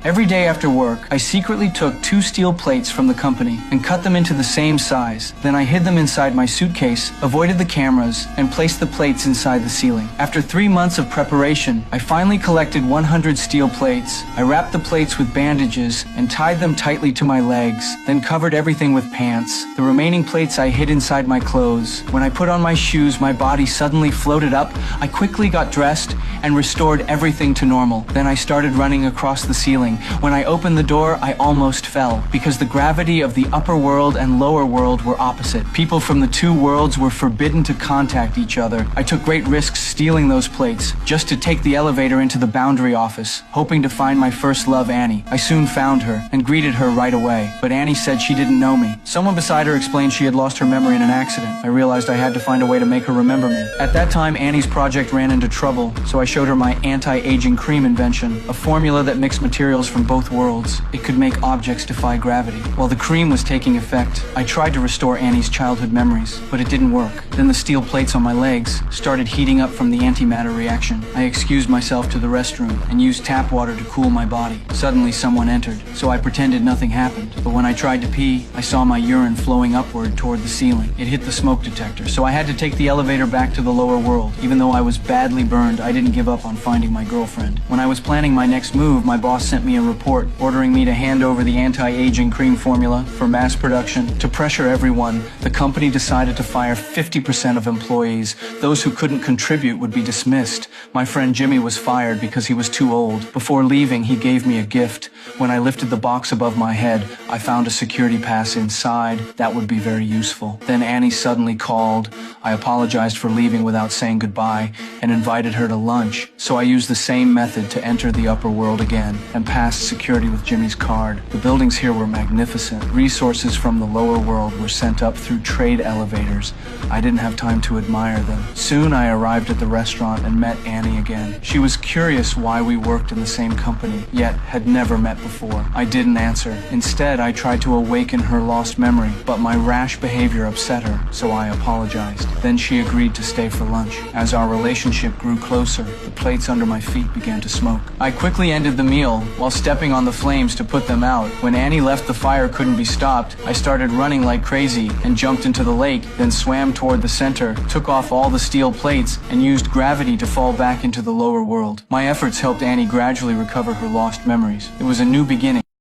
Every day after work, I secretly took 2 steel plates from the company and cut them into the same size. Then I hid them inside my suitcase, avoided the cameras, and placed the plates inside the ceiling. After 3 months of preparation, I finally collected 100 steel plates. I wrapped the plates with bandages and tied them tightly to my legs, then covered everything with pants. The remaining plates I hid inside my clothes. When I put on my shoes, my body suddenly floated up. I quickly got dressed and restored everything to normal. Then I started running across the ceiling. When I opened the door, I almost fell, because the gravity of the upper world and lower world were opposite. People from the 2 worlds were forbidden to contact each other. I took great risks stealing those plates, just to take the elevator into the boundary office, hoping to find my first love, Annie. I soon found her, and greeted her right away, but Annie said she didn't know me. Someone beside her explained she had lost her memory in an accident. I realized I had to find a way to make her remember me. At that time, Annie's project ran into trouble, so I showed her my anti-aging cream invention, a formula that mixed materials from both worlds. It could make objects defy gravity. While the cream was taking effect, I tried to restore Annie's childhood memories, but it didn't work. Then the steel plates on my legs started heating up from the antimatter reaction. I excused myself to the restroom and used tap water to cool my body. Suddenly someone entered, so I pretended nothing happened. But when I tried to pee, I saw my urine flowing upward toward the ceiling. It hit the smoke detector, so I had to take the elevator back to the lower world. Even though I was badly burned, I didn't give up on finding my girlfriend. When I was planning my next move, my boss sent me a report ordering me to hand over the anti-aging cream formula for mass production. To pressure everyone, the company decided to fire 50% of employees. Those who couldn't contribute would be dismissed. My friend Jimmy was fired because he was too old. Before leaving, he gave me a gift. When I lifted the box above my head, I found a security pass inside. That would be very useful. Then Annie suddenly called. I apologized for leaving without saying goodbye and invited her to lunch. So I used the same method to enter the upper world again and passed security with Jimmy's card. The buildings here were magnificent. Resources from the lower world were sent up through trade elevators. I didn't have time to admire them. Soon I arrived at the restaurant and met Annie again. She was curious why we worked in the same company, yet had never met before. I didn't answer. Instead, I tried to awaken her lost memory, but my rash behavior upset her, so I apologized. Then she agreed to stay for lunch. As our relationship grew closer, the plates under my feet began to smoke. I quickly ended the meal while stepping on the flames to put them out. When Annie left, the fire couldn't be stopped. I started running like crazy and jumped into the lake, then swam toward the center, took off all the steel plates, and used gravity to fall back into the lower world. My efforts helped Annie gradually recover her lost memories. It was a new beginning.